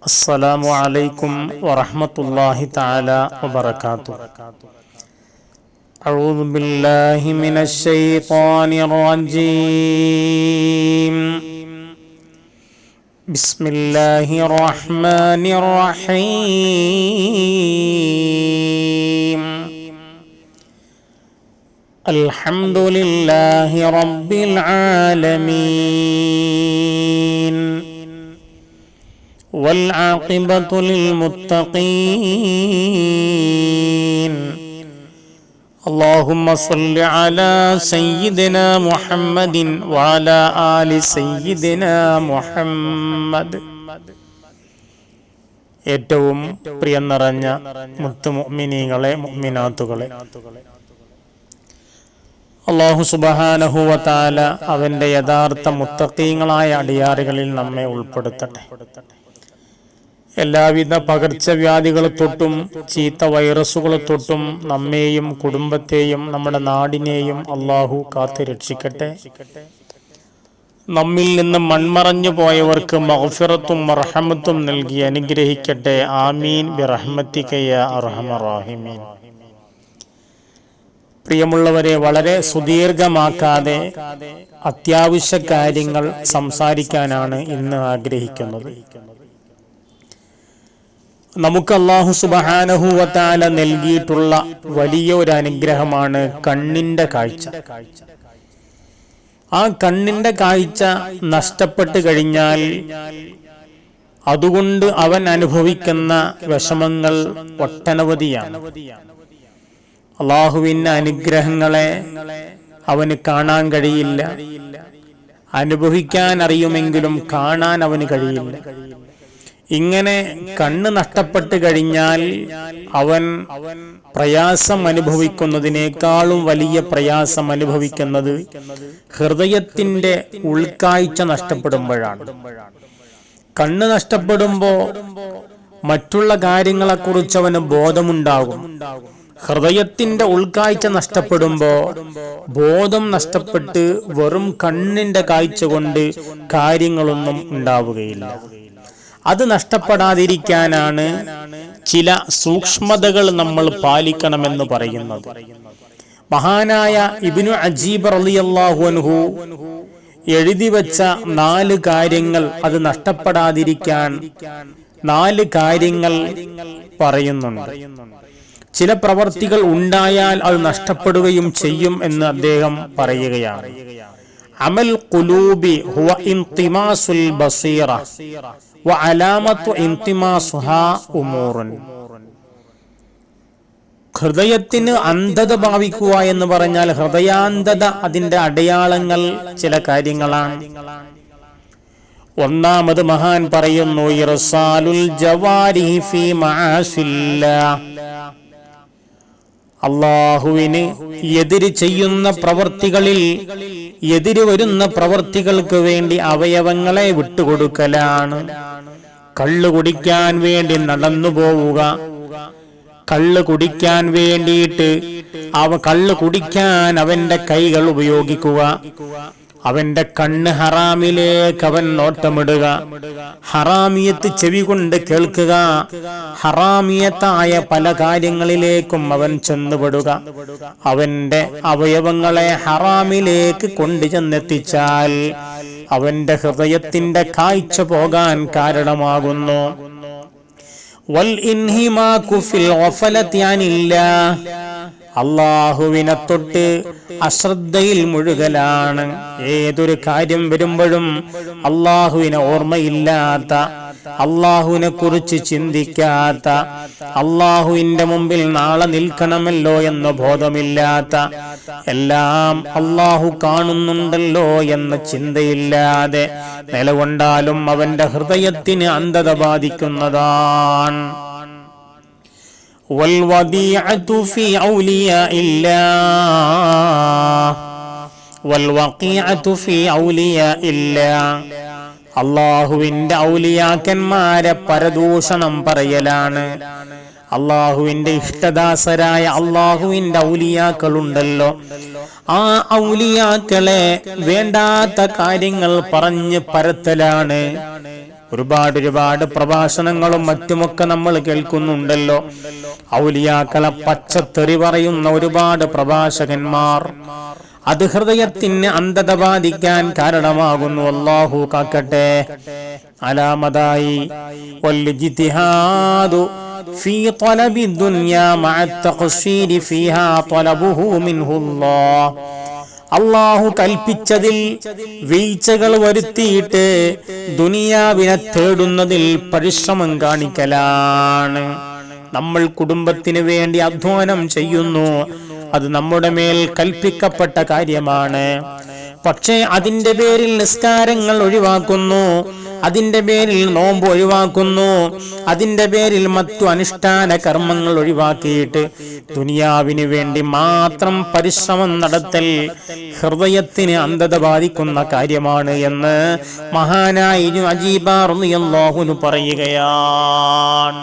السلام عليكم ورحمة الله تعالى وبركاته. أعوذ بالله من الشيطان الرجيم. بسم الله الرحمن الرحيم. الحمد لله رب العالمين والعاقبة للمتقين. اللهم صل على سيدنا محمد وعلى آل سيدنا محمد. ഏറ്റവും പ്രിയം നിറഞ്ഞ മുത്തു മുഅ്മിനീങ്ങളെ മുഅ്മിനാത്തുകളെ, അല്ലാഹു സുബ്ഹാനഹു വ തആല അവന്റെ യഥാർത്ഥ മുത്തഖീങ്ങളായ അടിയാറുകളിൽ നമ്മെ ഉൾപ്പെടുത്തട്ടെ. എല്ലാവിധ പകർച്ചവ്യാധികളെ തൊട്ടും ചീത്ത വൈറസുകളെ തൊട്ടും നമ്മെയും കുടുംബത്തെയും നമ്മുടെ നാടിനെയും അല്ലാഹു കാത്തു രക്ഷിക്കട്ടെ. നമ്മിൽ നിന്ന് മൺമറഞ്ഞു പോയവർക്ക് മഗ്ഫിറത്തും മർഹമത്തും നൽകി അനുഗ്രഹിക്കട്ടെ. ആമീൻ ബിറഹ്മതിക യാ അർഹമർ റഹീമീൻ. പ്രിയമുള്ളവരെ, വളരെ സുദീർഘമാക്കാതെ അത്യാവശ്യ കാര്യങ്ങൾ സംസാരിക്കാനാണ് ഇന്ന് ആഗ്രഹിക്കുന്നത്. നമുക്ക് അല്ലാഹു സുബ്ഹാനഹു വ തആല നൽകിയിട്ടുള്ള വലിയ ഒരു അനുഗ്രഹമാണ് കണ്ണിന്റെ കാഴ്ച. ആ കണ്ണിന്റെ കാഴ്ച നഷ്ടപ്പെട്ടു കഴിഞ്ഞാൽ അതുകൊണ്ട് അവൻ അനുഭവിക്കുന്ന വിഷമങ്ങൾ ഒട്ടനവധിയാണ്. അല്ലാഹുവിന്റെ അനുഗ്രഹങ്ങളെ അവന് കാണാൻ കഴിയില്ല. അനുഭവിക്കാൻ അറിയുമെങ്കിലും കാണാൻ അവന് കഴിയില്ല. ഇങ്ങനെ കണ്ണ് നഷ്ടപ്പെട്ടു കഴിഞ്ഞാൽ അവൻ പ്രയാസം അനുഭവിക്കുന്നതിനേക്കാളും വലിയ പ്രയാസം അനുഭവിക്കുന്നത് ഹൃദയത്തിന്റെ ഉൾക്കാഴ്ച നഷ്ടപ്പെടുമ്പോഴാണ്. കണ്ണ് നഷ്ടപ്പെടുമ്പോ മറ്റുള്ള കാര്യങ്ങളെക്കുറിച്ച് അവന് ബോധമുണ്ടാകും. ഹൃദയത്തിന്റെ ഉൾക്കാഴ്ച നഷ്ടപ്പെടുമ്പോ ബോധം നഷ്ടപ്പെട്ട് വെറും കണ്ണിന്റെ കാഴ്ച കൊണ്ട് കാര്യങ്ങളൊന്നും ഉണ്ടാവുകയില്ല. അത് നഷ്ടപ്പെടാതിരിക്കാനാണ് ചില സൂക്ഷ്മതകൾ നമ്മൾ പാലിക്കണമെന്ന് പറയുന്നത്. മഹാനായ ഇബ്നു അജീബ് റളിയല്ലാഹു അൻഹു എഴുതി വെച്ച 4 കാര്യങ്ങൾ, അത് നഷ്ടപ്പെടാതിരിക്കാൻ 4 കാര്യങ്ങൾ പറയുന്നുണ്ട്. ചില പ്രവർത്തികൾ ഉണ്ടായാൽ അത് നഷ്ടപ്പെടുകയും ചെയ്യും എന്ന് അദ്ദേഹം പറയുകയാണ്. അമൽ ഖുലൂബി ഹുവ ഇൻതിമാസുൽ ബസീറ വ അലാമത്തു ഇൻതിമാസുഹാ ഉമൂറുൻ. ഹൃദയത്തിന് അന്ധത ഭാവിക്കുക എന്ന് പറഞ്ഞാൽ ഹൃദയാന്ധത, അതിന്റെ അടയാളങ്ങൾ ചില കാര്യങ്ങളാണ്. ഒന്നാമത് മഹാൻ പറയുന്നു, ഇർസാലുൽ ജവാരിഹി ഫീ മആസില്ലാഹ്. അള്ളാഹുവിന് എതിര് ചെയ്യുന്ന പ്രവർത്തികളിൽ, എതിര് വരുന്ന പ്രവർത്തികൾക്ക് വേണ്ടി അവയവങ്ങളെ വിട്ടുകൊടുക്കലാണ്. കള്ളു കുടിക്കാൻ വേണ്ടി നടന്നു പോവുക, കള്ളു കുടിക്കാൻ വേണ്ടിയിട്ട് കള്ളു കുടിക്കാൻ അവന്റെ കൈകൾ ഉപയോഗിക്കുക, അവന്റെ കണ്ണ് ഹറാമിലേക്ക് അവൻ നോട്ടമിടുക, ഹറാമിയത്ത് ചെവി കൊണ്ട് കേൾക്കുക, ഹറാമിയത്തായ പല കാര്യങ്ങളിലേക്കും അവൻ ചെന്നുപെടുക. അവന്റെ അവയവങ്ങളെ ഹറാമിലേക്ക് കൊണ്ടുചെന്നെത്തിച്ചാൽ അവന്റെ ഹൃദയത്തിന്റെ കാഴ്ച പോകാൻ കാരണമാകുന്നു. വൽ ഇൻഹിമാകു ഫിൽ ഗഫലതി അനില്ലാഹ്. അള്ളാഹുവിനെ തൊട്ട് അശ്രദ്ധയിൽ മുഴുകലാണ്. ഏതൊരു കാര്യം വരുമ്പോഴും അള്ളാഹുവിനെ ഓർമ്മയില്ലാത്ത, അള്ളാഹുവിനെ കുറിച്ച് ചിന്തിക്കാത്ത, അള്ളാഹുവിന്റെ മുമ്പിൽ നാളെ നിൽക്കണമല്ലോ എന്ന ബോധമില്ലാത്ത, എല്ലാം അള്ളാഹു കാണുന്നുണ്ടല്ലോ എന്ന ചിന്തയില്ലാതെ നിലകൊണ്ടാലും അവന്റെ ഹൃദയത്തിന് അന്ധത ബാധിക്കുന്നതാണ്. വൽവദീഅതു ഫീ ഔലിയാഇല്ലാഹ് വൽവഖീഅതു ഫീ ഔലിയാഇല്ലാഹ്. അല്ലാഹുവിന്റെ ഔലിയാക്കന്മാരെ പരദൂഷണം പറയലാണ്. അള്ളാഹുവിന്റെ ഇഷ്ടദാസരായ അള്ളാഹുവിന്റെ ഔലിയാക്കളുണ്ടല്ലോ, ആ ഔലിയാക്കളെ വേണ്ടാത്ത കാര്യങ്ങൾ പറഞ്ഞ് പരത്തലാണ്. ഒരുപാട് പ്രഭാഷണങ്ങളും മറ്റുമൊക്കെ നമ്മൾ കേൾക്കുന്നുണ്ടല്ലോ. ഔലിയാക്കളെ പച്ചത്തെറി പറയുന്ന ഒരുപാട് പ്രഭാഷകന്മാർ. അത് ഹൃദയത്തിന് അന്ധത ബാധിക്കാൻ കാരണമാകുന്നു. അല്ലാഹു കാക്കട്ടെ. അലാമതായി വൽജിതിഹാദു ഫീ ത്വലബി ദുനിയാ മഅ തഖ്സീരി ഫീഹാ ത്വലബുഹു മിൻഹുല്ലാഹ്. അല്ലാഹു കൽപ്പിച്ചതിൽ വീഴ്ചകൾ വരുത്തിയിട്ട് ദുനിയാവിനെ തേടുന്നതിൽ പരിശ്രമം കാണിക്കലാണ്. നമ്മൾ കുടുംബത്തിന് വേണ്ടി അധ്വാനം ചെയ്യുന്നു, അത് നമ്മുടെ മേൽ കൽപ്പിക്കപ്പെട്ട കാര്യമാണ്. പക്ഷേ അതിന്റെ പേരിൽ നിസ്കാരങ്ങൾ ഒഴിവാക്കുന്നു, അതിന്റെ പേരിൽ നോമ്പ് ഒഴിവാക്കുന്നു, അതിന്റെ പേരിൽ മറ്റു അനുഷ്ഠാന കർമ്മങ്ങൾ ഒഴിവാക്കിയിട്ട് ദുനിയാവിന് വേണ്ടി മാത്രം പരിശ്രമം നടത്തൽ ഹൃദയത്തിന് അന്ധത ബാധിക്കുന്ന കാര്യമാണ് എന്ന് മഹാനായ ഇബ്നു അജീബ റളിയല്ലാഹു അൻഹു പറയുകയാണ്.